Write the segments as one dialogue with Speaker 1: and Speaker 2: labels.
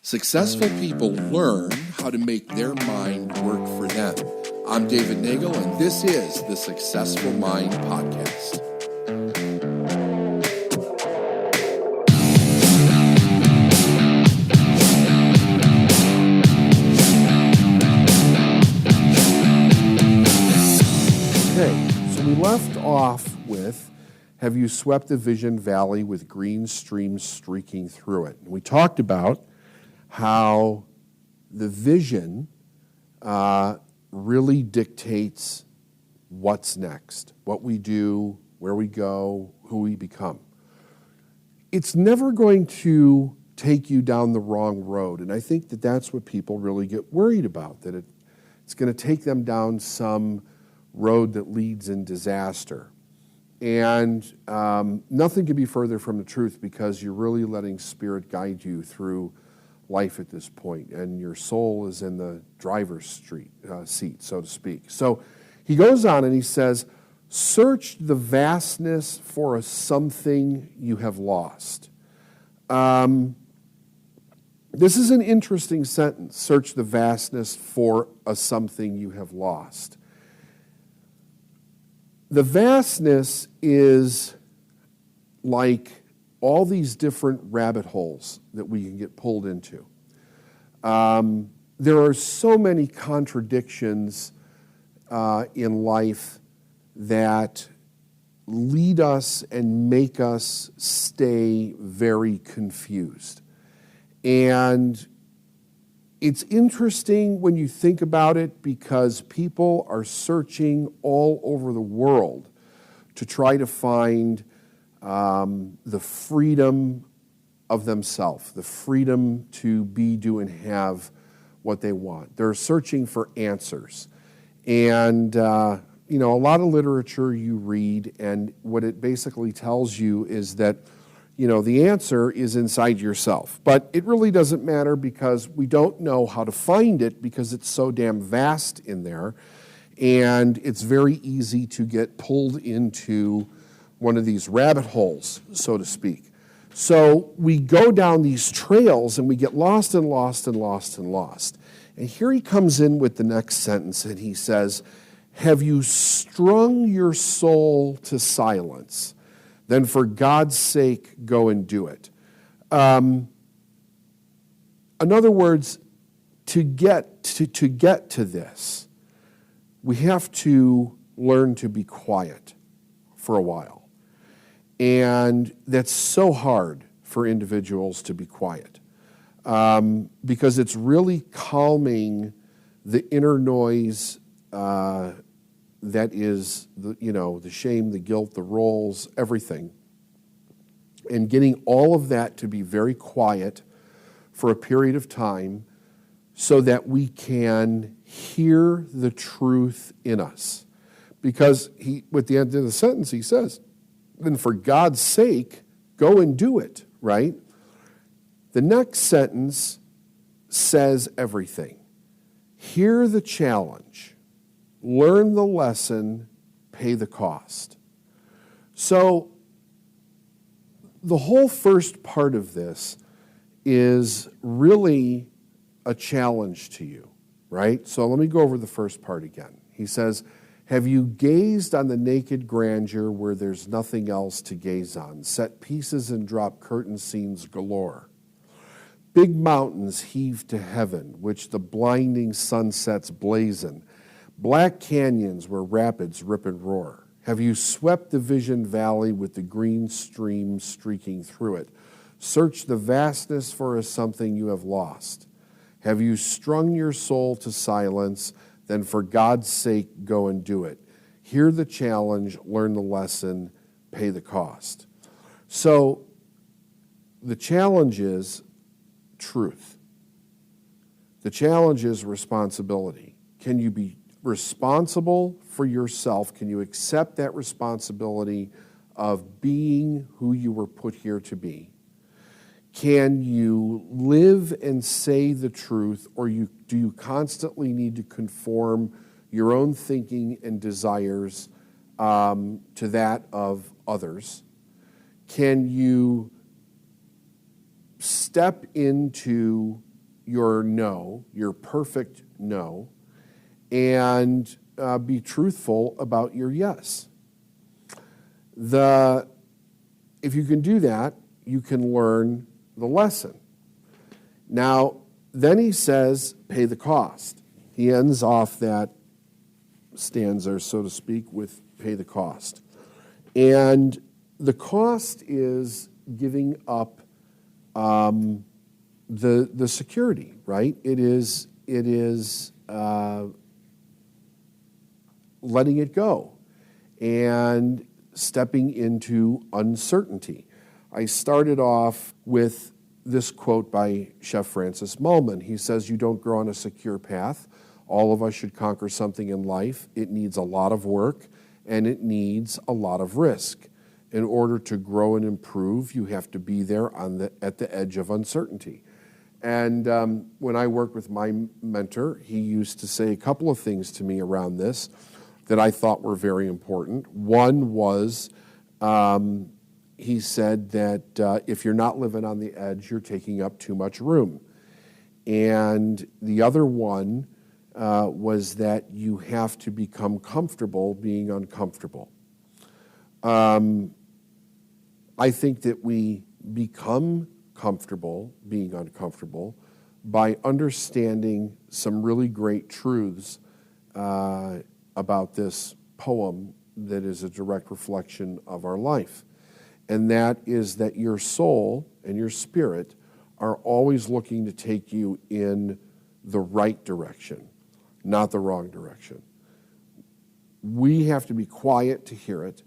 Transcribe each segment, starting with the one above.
Speaker 1: Successful people learn how to make their mind work for them. I'm David Nagel, and this is the Successful Mind Podcast. Okay, so we left off with, have you swept the Vision Valley with green streams streaking through it? And we talked about how the vision really dictates what's next, what we do, where we go, who we become. It's never going to take you down the wrong road, and I think that that's what people really get worried about, that it's going to take them down some road that leads in disaster. And nothing could be further from the truth, because you're really letting Spirit guide you through life at this point, and your soul is in the driver's seat, so to speak. So he goes on and he says, search the vastness for a something you have lost. This is an interesting sentence, search the vastness for a something you have lost. The vastness is like all these different rabbit holes that we can get pulled into. There are so many contradictions in life that lead us and make us stay very confused. And it's interesting when you think about it, because people are searching all over the world to try to find the freedom of themselves, the freedom to be, do, and have what they want. They're searching for answers. And, a lot of literature you read, and what it basically tells you is that, the answer is inside yourself. But it really doesn't matter, because we don't know how to find it, because it's so damn vast in there. And it's very easy to get pulled into one of these rabbit holes, so to speak. So we go down these trails and we get lost and lost and lost and lost. And here he comes in with the next sentence, and he says, have you strung your soul to silence? Then for God's sake, go and do it. In other words, to get to this, we have to learn to be quiet for a while. And that's so hard for individuals to be quiet, because it's really calming the inner noise that is the shame, the guilt, the roles, everything, and getting all of that to be very quiet for a period of time, so that we can hear the truth in us. Because with the end of the sentence, he says, then for God's sake, go and do it, right? The next sentence says everything. Hear the challenge, learn the lesson, pay the cost. So the whole first part of this is really a challenge to you, right? So let me go over the first part again. He says, have you gazed on the naked grandeur where there's nothing else to gaze on? Set pieces and drop curtain scenes galore. Big mountains heave to heaven, which the blinding sunsets blazon. Black canyons where rapids rip and roar. Have you swept the Vision Valley with the green stream streaking through it? Search the vastness for a something you have lost. Have you strung your soul to silence? Then for God's sake, go and do it. Hear the challenge, learn the lesson, pay the cost. So the challenge is truth. The challenge is responsibility. Can you be responsible for yourself? Can you accept that responsibility of being who you were put here to be? Can you live and say the truth, or do you constantly need to conform your own thinking and desires to that of others? Can you step into your no, your perfect no, and be truthful about your yes? If you can do that, you can learn the lesson. Now, then he says, pay the cost. He ends off that stanza, so to speak, with pay the cost. And the cost is giving up the security, right? It is letting it go and stepping into uncertainty. I started off with this quote by Chef Francis Mullman. He says, "You don't grow on a secure path. All of us should conquer something in life. It needs a lot of work and it needs a lot of risk. In order to grow and improve, you have to be there at the edge of uncertainty." And when I worked with my mentor, he used to say a couple of things to me around this that I thought were very important. One was, he said that if you're not living on the edge, you're taking up too much room. And the other one was that you have to become comfortable being uncomfortable. I think that we become comfortable being uncomfortable by understanding some really great truths about this poem that is a direct reflection of our life. And that is that your soul and your spirit are always looking to take you in the right direction, not the wrong direction. We have to be quiet to hear it,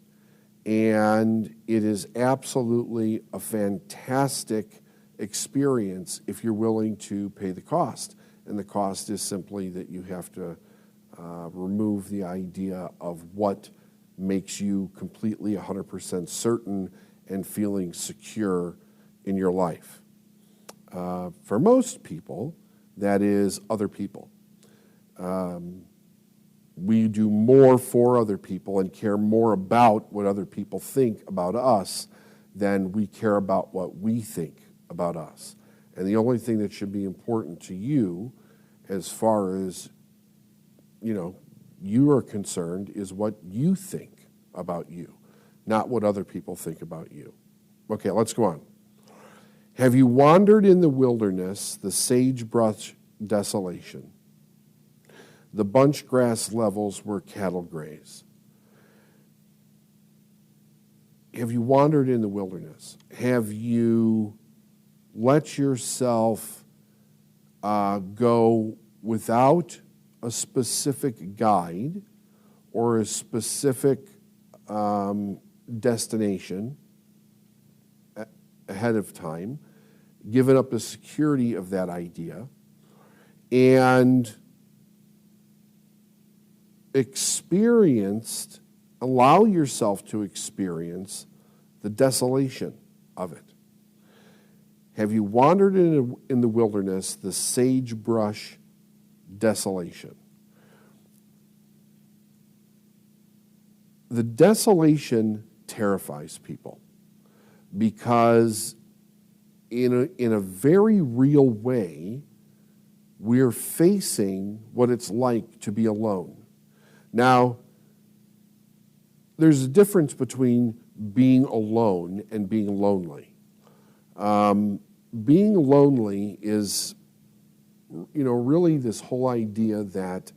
Speaker 1: and it is absolutely a fantastic experience if you're willing to pay the cost. And the cost is simply that you have to remove the idea of what makes you completely 100% certain and feeling secure in your life. For most people, that is other people. We do more for other people and care more about what other people think about us than we care about what we think about us. And the only thing that should be important to you as far as you are concerned is what you think about you, not what other people think about you. Okay, let's go on. Have you wandered in the wilderness, the sagebrush desolation, the bunch grass levels where cattle graze? Have you wandered in the wilderness? Have you let yourself go without a specific guide or a specific destination ahead of time, given up the security of that idea, and allow yourself to experience the desolation of it? Have you wandered in the wilderness, the sagebrush desolation? The desolation terrifies people because in a very real way, we're facing what it's like to be alone. Now, there's a difference between being alone and being lonely. Being lonely is, really this whole idea that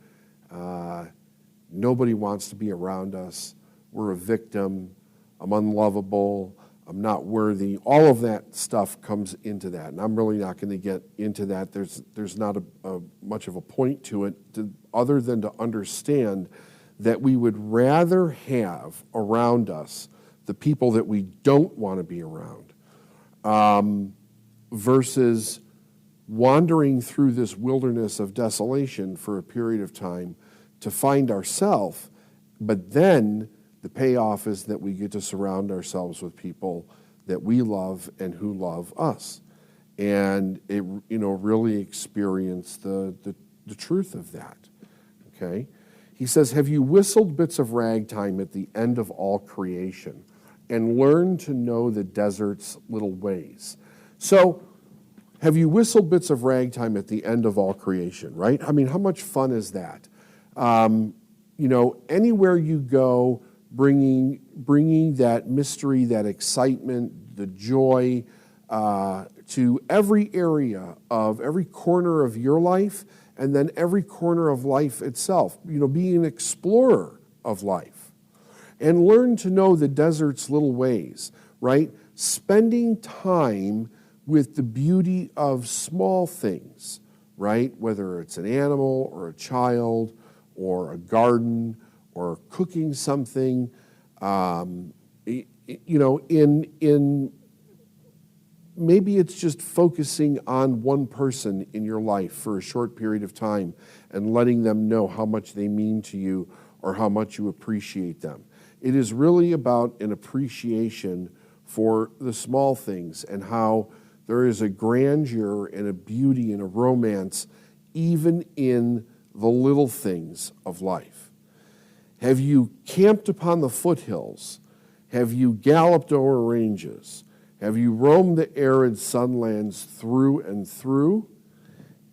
Speaker 1: nobody wants to be around us. We're a victim. I'm unlovable. I'm not worthy. All of that stuff comes into that, and I'm really not going to get into that. There's not much of a point to it other than to understand that we would rather have around us the people that we don't want to be around versus wandering through this wilderness of desolation for a period of time to find ourselves, but then the payoff is that we get to surround ourselves with people that we love and who love us, and it really experience the truth of that. Okay, he says, "Have you whistled bits of ragtime at the end of all creation?" and learn to know the desert's little ways. So, have you whistled bits of ragtime at the end of all creation, right? I mean, how much fun is that? Anywhere you go, bringing that mystery, that excitement, the joy to every area of every corner of your life, and then every corner of life itself. Being an explorer of life. And learn to know the desert's little ways, right? Spending time with the beauty of small things, right? Whether it's an animal or a child or a garden or cooking something, in maybe it's just focusing on one person in your life for a short period of time and letting them know how much they mean to you or how much you appreciate them. It is really about an appreciation for the small things and how there is a grandeur and a beauty and a romance even in the little things of life. Have you camped upon the foothills? Have you galloped over ranges? Have you roamed the arid sunlands through and through?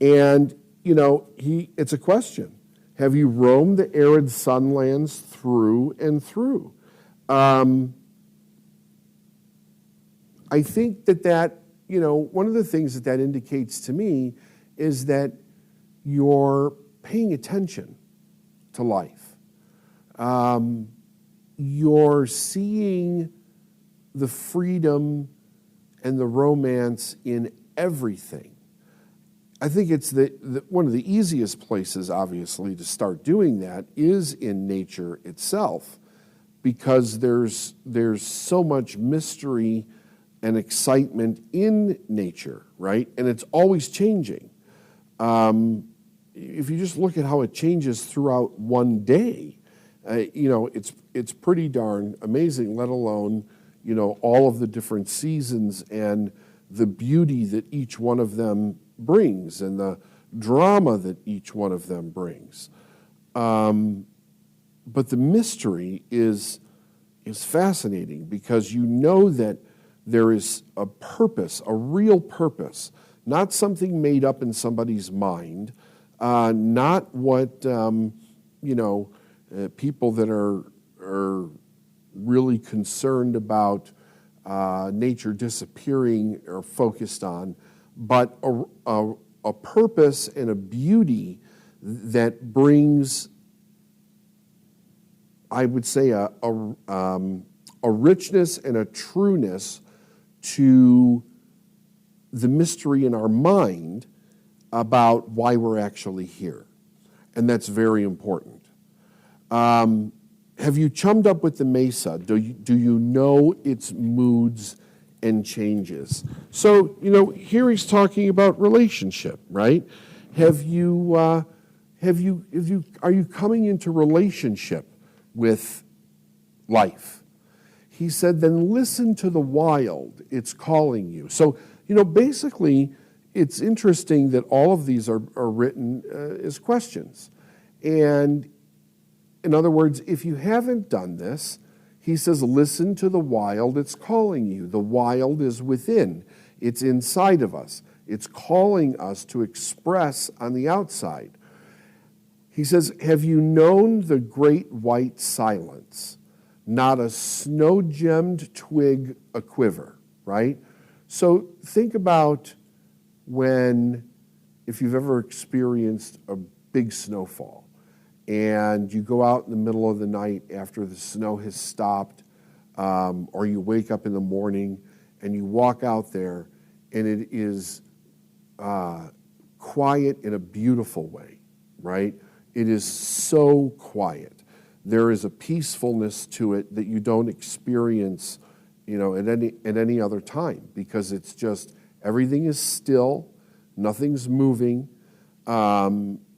Speaker 1: And, it's a question. Have you roamed the arid sunlands through and through? I think that one of the things that indicates to me is that you're paying attention to life. You're seeing the freedom and the romance in everything. I think it's one of the easiest places, obviously, to start doing that is in nature itself, because there's so much mystery and excitement in nature, right? And it's always changing. If you just look at how it changes throughout one day, it's pretty darn amazing, let alone, all of the different seasons and the beauty that each one of them brings and the drama that each one of them brings. But the mystery is fascinating because you know that there is a purpose, a real purpose, not something made up in somebody's mind, not what, people that are really concerned about nature disappearing are focused on, but a purpose and a beauty that brings, I would say, a richness and a trueness to the mystery in our mind about why we're actually here. And that's very important. Have you chummed up with the mesa? Do you know its moods and changes? So, here he's talking about relationship, right? Are you coming into relationship with life? He said, then listen to the wild, it's calling you. So, basically, it's interesting that all of these are written as questions. And in other words, if you haven't done this, he says, listen to the wild, it's calling you. The wild is within. It's inside of us. It's calling us to express on the outside. He says, have you known the great white silence? Not a snow-gemmed twig a-quiver, right? So think about if you've ever experienced a big snowfall, and you go out in the middle of the night after the snow has stopped, or you wake up in the morning and you walk out there and it is quiet in a beautiful way, right? It is so quiet. There is a peacefulness to it that you don't experience, at any other time, because it's just everything is still, nothing's moving.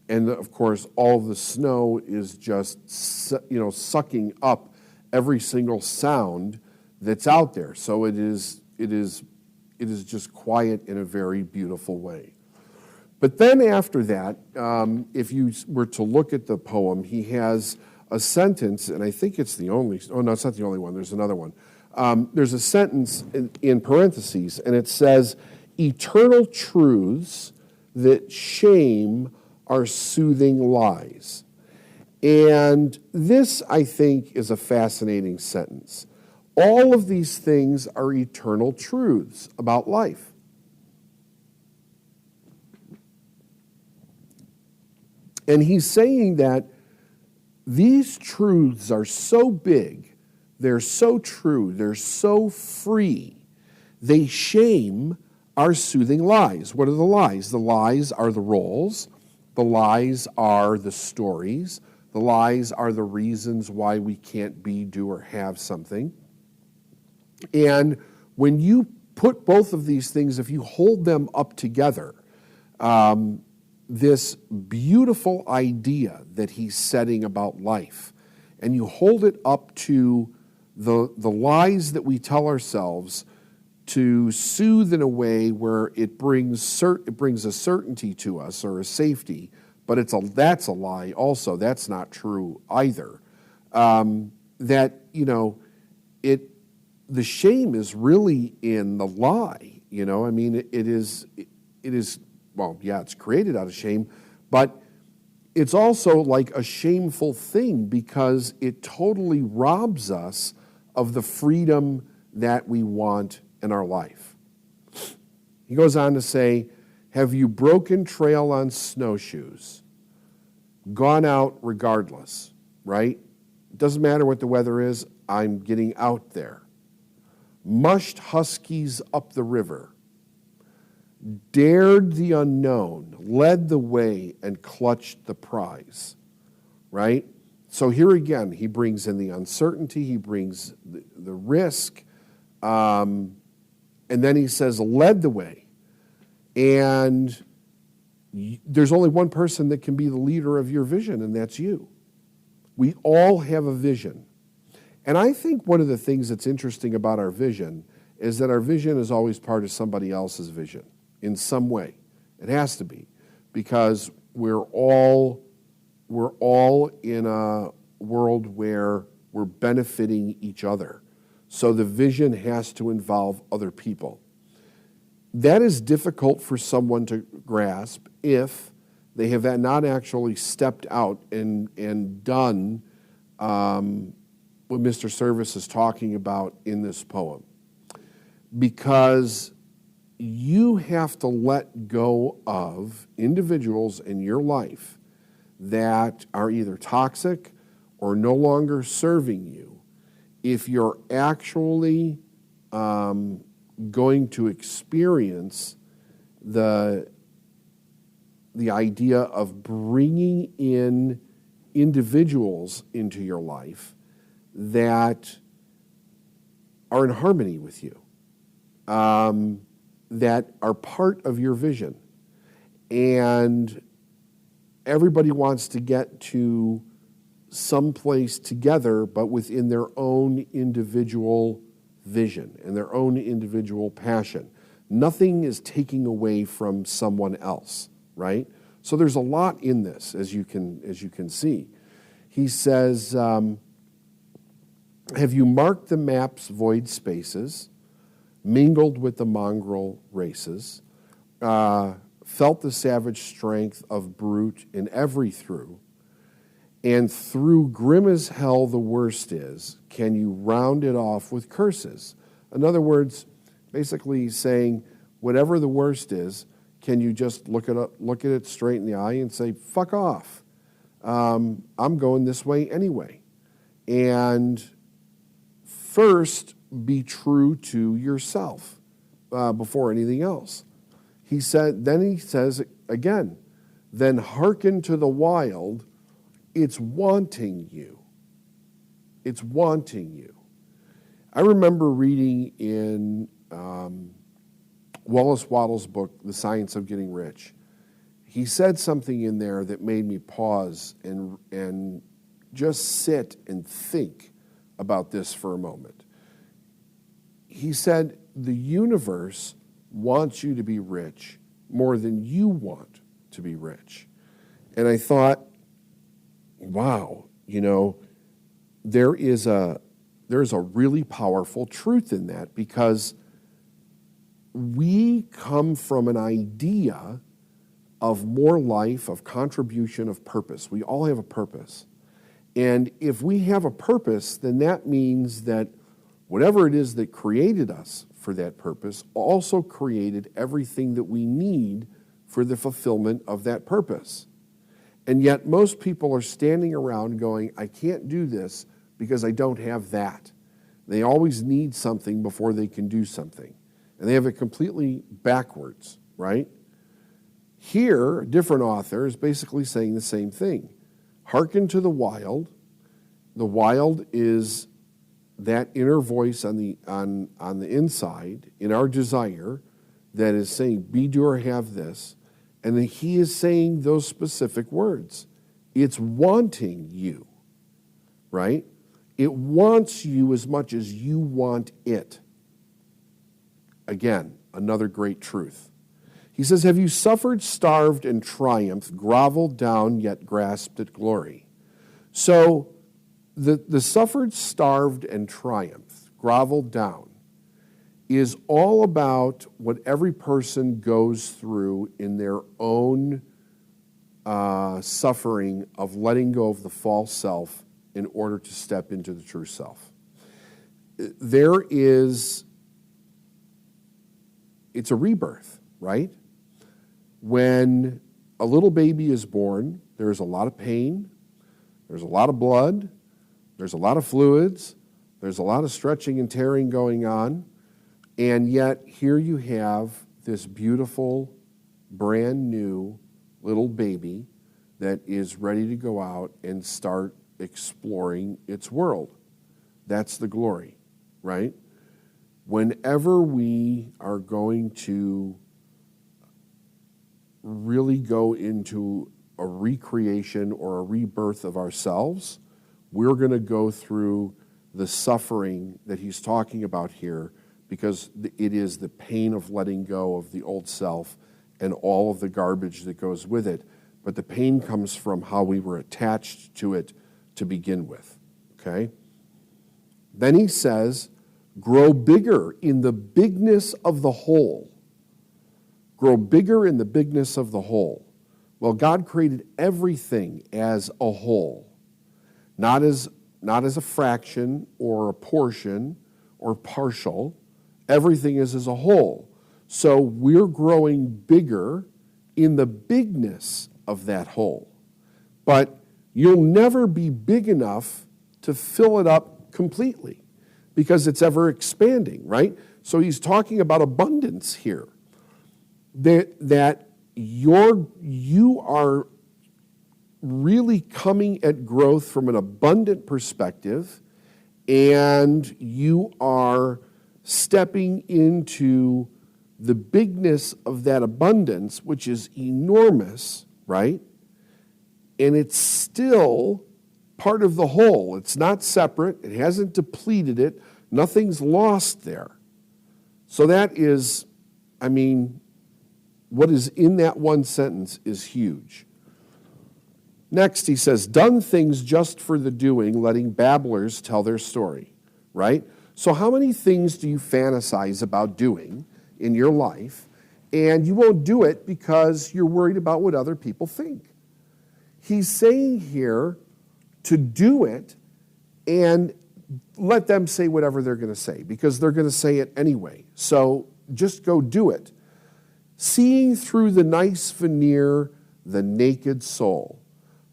Speaker 1: And of course, all the snow is just, sucking up every single sound that's out there. So it is just quiet in a very beautiful way. But then after that, if you were to look at the poem, he has a sentence, and I think it's the only, oh no, it's not the only one, there's another one. There's a sentence in parentheses, and it says, eternal truths that shame are soothing lies. And this, I think, is a fascinating sentence. All of these things are eternal truths about life. And he's saying that these truths are so big, they're so true, they're so free, they shame our soothing lies. What are the lies? The lies are the roles, the lies are the stories, the lies are the reasons why we can't be, do, or have something. And when you put both of these things, if you hold them up together, this beautiful idea that he's setting about life, and you hold it up to the lies that we tell ourselves to soothe in a way where it brings a certainty to us or a safety, but that's a lie also. That's not true either. The shame is really in the lie. I mean, it is. Well, yeah, it's created out of shame, but it's also like a shameful thing because it totally robs us of the freedom that we want in our life. He goes on to say, have you broken trail on snowshoes? Gone out regardless, right? It doesn't matter what the weather is, I'm getting out there. Mushed huskies up the river. Dared the unknown, led the way, and clutched the prize, right? So here again, he brings in the uncertainty, he brings the risk, and then he says, led the way. And there's only one person that can be the leader of your vision, and that's you. We all have a vision. And I think one of the things that's interesting about our vision is that our vision is always part of somebody else's vision. In some way. It has to be, because we're all in a world where we're benefiting each other. So the vision has to involve other people. That is difficult for someone to grasp if they have not actually stepped out and done what Mr. Service is talking about in this poem. Because you have to let go of individuals in your life that are either toxic or no longer serving you if you're actually going to experience the idea of bringing in individuals into your life that are in harmony with you. That are part of your vision. And everybody wants to get to someplace together, but within their own individual vision and their own individual passion. Nothing is taking away from someone else, right? So there's a lot in this, as you can see. He says, have you marked the map's void spaces, mingled with the mongrel races, felt the savage strength of brute in every through, and through grim as hell the worst is, can you round it off with curses? In other words, basically saying, whatever the worst is, can you just look at it straight in the eye and say, fuck off. I'm going this way anyway. And first, be true to yourself before anything else. Then he says again, then hearken to the wild, it's wanting you. It's wanting you. I remember reading in Wallace Wattles' book, The Science of Getting Rich. He said something in there that made me pause and just sit and think about this for a moment. He said, the universe wants you to be rich more than you want to be rich. And I thought, wow, there is a there's a really powerful truth in that, because we come from an idea of more life, of contribution, of purpose. We all have a purpose. And if we have a purpose, then that means that whatever it is that created us for that purpose also created everything that we need for the fulfillment of that purpose. And yet most people are standing around going, I can't do this because I don't have that. They always need something before they can do something. And they have it completely backwards, right? Here, a different author is basically saying the same thing. Hearken to the wild. The wild is that inner voice on the inside, in our desire, that is saying, be, do, or have this. And then he is saying those specific words. It's wanting you, right? It wants you as much as you want it. Again, another great truth. He says, have you suffered, starved, and triumphed, groveled down, yet grasped at glory? So the suffered, starved, and triumphed, groveled down, is all about what every person goes through in their own suffering of letting go of the false self in order to step into the true self. It's a rebirth, right? When a little baby is born, there's a lot of pain, there's a lot of blood, there's a lot of fluids, there's a lot of stretching and tearing going on, and yet here you have this beautiful, brand new little baby that is ready to go out and start exploring its world. That's the glory, right? Whenever we are going to really go into a recreation or a rebirth of ourselves, we're going to go through the suffering that he's talking about here, because it is the pain of letting go of the old self and all of the garbage that goes with it. But the pain comes from how we were attached to it to begin with, okay? Then he says, grow bigger in the bigness of the whole. Grow bigger in the bigness of the whole. Well, God created everything as a whole, not as a fraction or a portion or partial. Everything is as a whole. So we're growing bigger in the bigness of that whole. But you'll never be big enough to fill it up completely, because it's ever expanding, right? So he's talking about abundance here. That you are really coming at growth from an abundant perspective, and you are stepping into the bigness of that abundance, which is enormous, right? And it's still part of the whole. It's not separate. It hasn't depleted it. Nothing's lost there. So that is, what is in that one sentence is huge. Next, he says, done things just for the doing, letting babblers tell their story, right? So how many things do you fantasize about doing in your life, and you won't do it because you're worried about what other people think? He's saying here to do it and let them say whatever they're going to say, because they're going to say it anyway. So just go do it. Seeing through the nice veneer, the naked soul,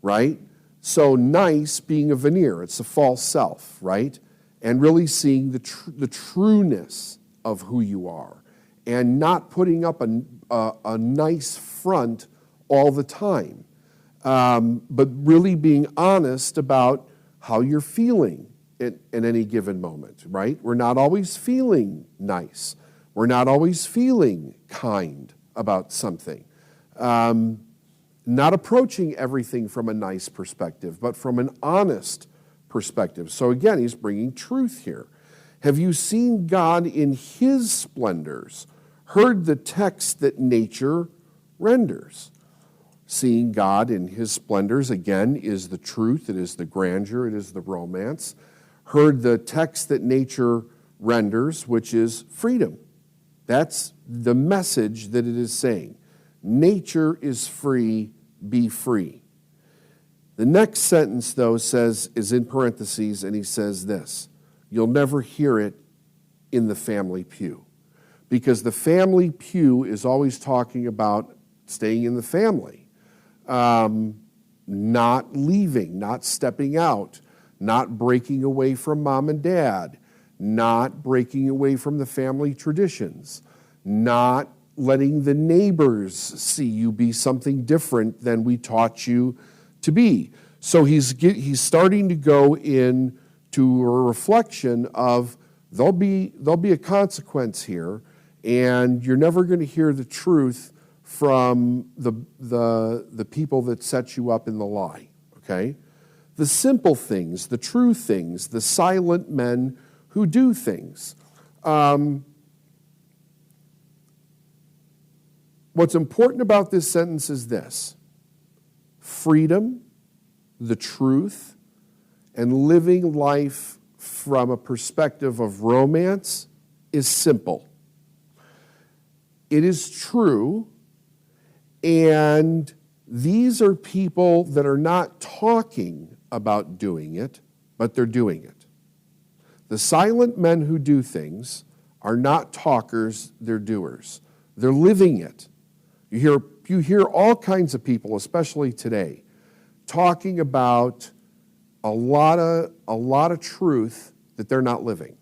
Speaker 1: right? So nice being a veneer, it's a false self, right? And really seeing the trueness of who you are, and not putting up a nice front all the time, but really being honest about how you're feeling in any given moment, right? We're not always feeling nice. We're not always feeling kind about something. Not approaching everything from a nice perspective, but from an honest perspective. So again, he's bringing truth here. Have you seen God in his splendors, heard the text that nature renders? Seeing God in his splendors, again, is the truth, it is the grandeur, it is the romance. heard the text that nature renders, which is freedom. That's the message that it is saying. Nature is free, be free. The next sentence, though, is in parentheses, and he says this: you'll never hear it in the family pew. Because the family pew is always talking about staying in the family, not leaving, not stepping out, not breaking away from mom and dad, not breaking away from the family traditions, not letting the neighbors see you be something different than we taught you to be. So he's starting to go into a reflection of there'll be a consequence here, and you're never going to hear the truth from the people that set you up in the lie. Okay, the simple things, the true things, the silent men who do things. What's important about this sentence is this: freedom, the truth, and living life from a perspective of romance is simple. It is true, and these are people that are not talking about doing it, but they're doing it. The silent men who do things are not talkers, they're doers. They're living it. You hear all kinds of people, especially today, talking about a lot of truth that they're not living,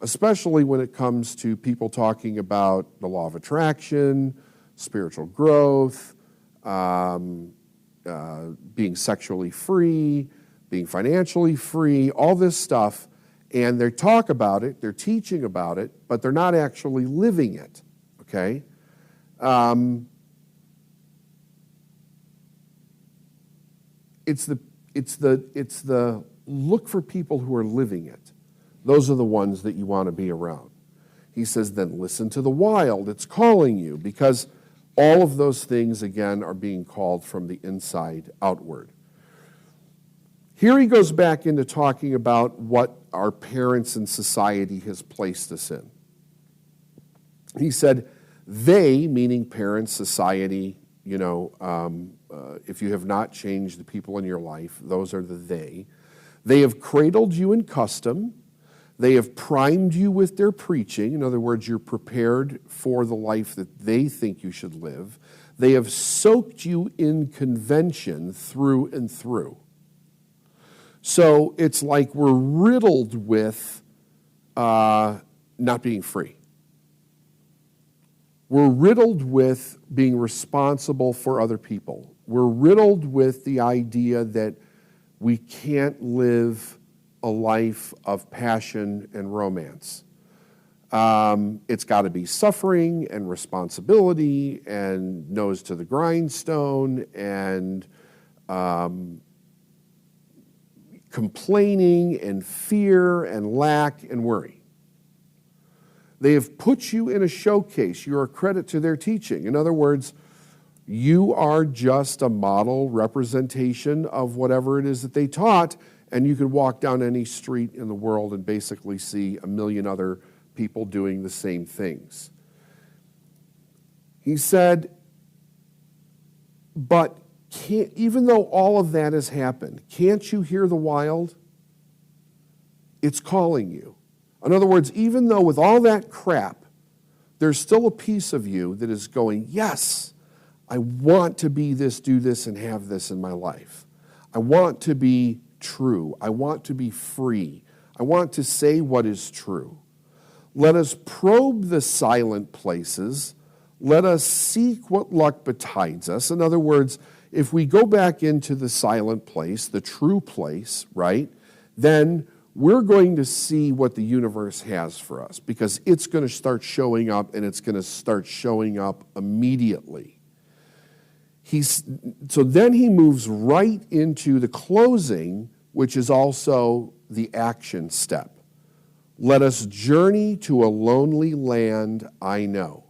Speaker 1: especially when it comes to people talking about the law of attraction, spiritual growth, being sexually free, being financially free, all this stuff. And they talk about it, they're teaching about it, but they're not actually living it, okay? It's the look for people who are living it. Those are the ones that you want to be around. He says, then listen to the wild. It's calling you, because all of those things, again, are being called from the inside outward. Here he goes back into talking about what our parents and society has placed us in. He said, they, meaning parents, society, if you have not changed the people in your life, those are the they. They have cradled you in custom. They have primed you with their preaching. In other words, you're prepared for the life that they think you should live. They have soaked you in convention through and through. So it's like we're riddled with not being free. We're riddled with being responsible for other people. We're riddled with the idea that we can't live a life of passion and romance. It's got to be suffering and responsibility and nose to the grindstone and complaining and fear and lack and worry. They have put you in a showcase. You're a credit to their teaching. In other words, you are just a model representation of whatever it is that they taught, and you could walk down any street in the world and basically see a million other people doing the same things. He said, but even though all of that has happened, can't you hear the wild? It's calling you. In other words, even though with all that crap, there's still a piece of you that is going, yes, I want to be this, do this, and have this in my life. I want to be true. I want to be free. I want to say what is true. Let us probe the silent places. Let us seek what luck betides us. In other words, if we go back into the silent place, the true place, right, then we're going to see what the universe has for us, because it's going to start showing up, and it's going to start showing up immediately. So then he moves right into the closing, which is also the action step. Let us journey to a lonely land I know.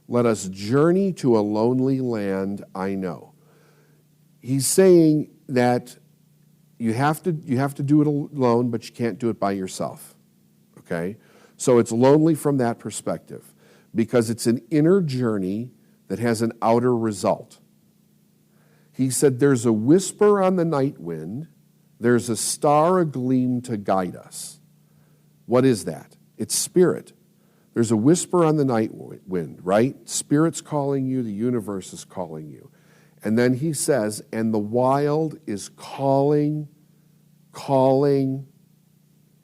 Speaker 1: Let us journey to a lonely land I know. He's saying that you have to do it alone, but you can't do it by yourself. Okay? So it's lonely from that perspective because it's an inner journey that has an outer result. He said, there's a whisper on the night wind, there's a star agleam to guide us. What is that? It's spirit. There's a whisper on the night wind, right? Spirit's calling you, the universe is calling you. And then he says, and the wild is calling,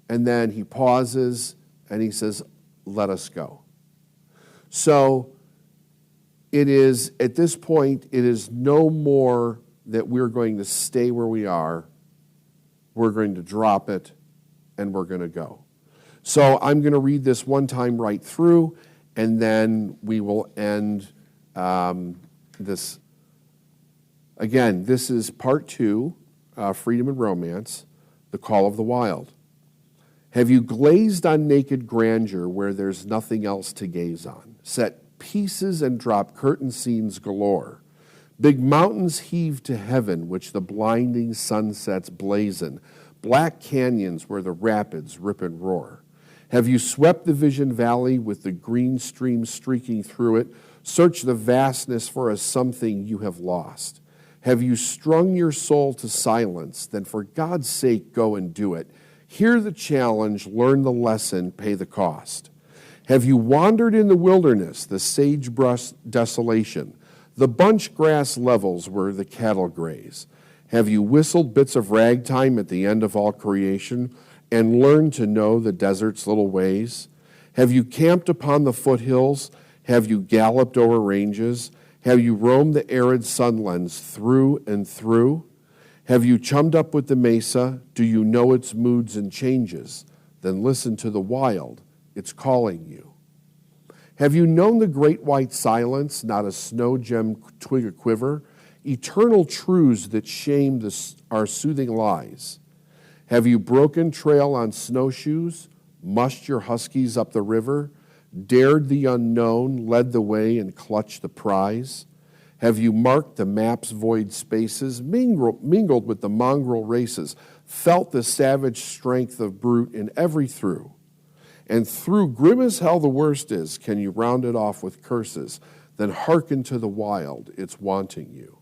Speaker 1: and then he pauses and he says, let us go. So it is, at this point, it is no more that we're going to stay where we are. We're going to drop it and we're going to go. So I'm going to read this one time right through, and then we will end this. Again, this is part 2, Freedom and Romance, The Call of the Wild. Have you glazed on naked grandeur where there's nothing else to gaze on? Set pieces and drop curtain scenes galore. Big mountains heave to heaven, which the blinding sunsets blazon. Black canyons where the rapids rip and roar. Have you swept the Vision Valley with the green stream streaking through it? Search the vastness for a something you have lost. Have you strung your soul to silence? Then for God's sake, go and do it. Hear the challenge, learn the lesson, pay the cost. Have you wandered in the wilderness, the sagebrush desolation, the bunch grass levels where the cattle graze? Have you whistled bits of ragtime at the end of all creation and learned to know the desert's little ways? Have you camped upon the foothills? Have you galloped over ranges? Have you roamed the arid sunlands through and through? Have you chummed up with the mesa? Do you know its moods and changes? Then listen to the wild. It's calling you. Have you known the great white silence, not a snow gem twig a quiver? Eternal truths that shame our soothing lies. Have you broken trail on snowshoes? Mushed your huskies up the river? Dared the unknown, led the way, and clutched the prize? Have you marked the map's void spaces, mingled with the mongrel races, felt the savage strength of brute in every through? And through grim as hell the worst is, can you round it off with curses? Then hearken to the wild, it's wanting you.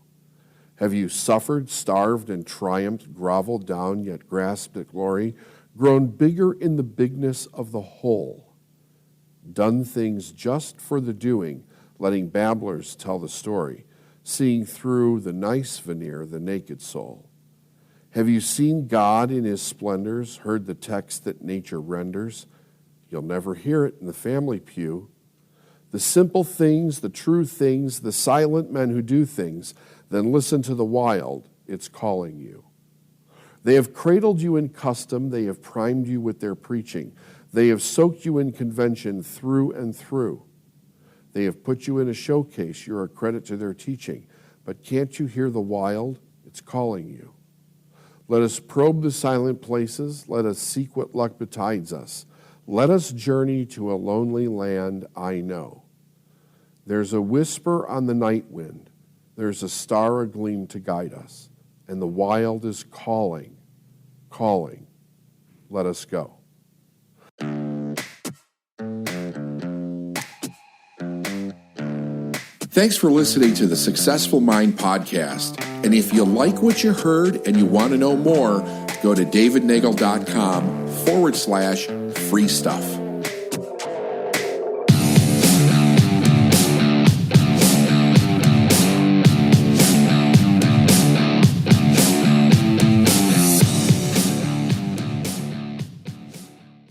Speaker 1: Have you suffered, starved, and triumphed, groveled down, yet grasped at glory, grown bigger in the bigness of the whole? Done things just for the doing, letting babblers tell the story, seeing through the nice veneer the naked soul? Have you seen God in his splendors, heard the text that nature renders? You'll never hear it in the family pew. The simple things, the true things, the silent men who do things, then listen to the wild, it's calling you. They have cradled you in custom, they have primed you with their preaching. They have soaked you in convention through and through. They have put you in a showcase. You're a credit to their teaching. But can't you hear the wild? It's calling you. Let us probe the silent places. Let us seek what luck betides us. Let us journey to a lonely land I know. There's a whisper on the night wind. There's a star agleam to guide us. And the wild is calling, calling. Let us go. Thanks for listening to the Successful Mind podcast. And if you like what you heard and you want to know more, go to davidnagel.com/free stuff.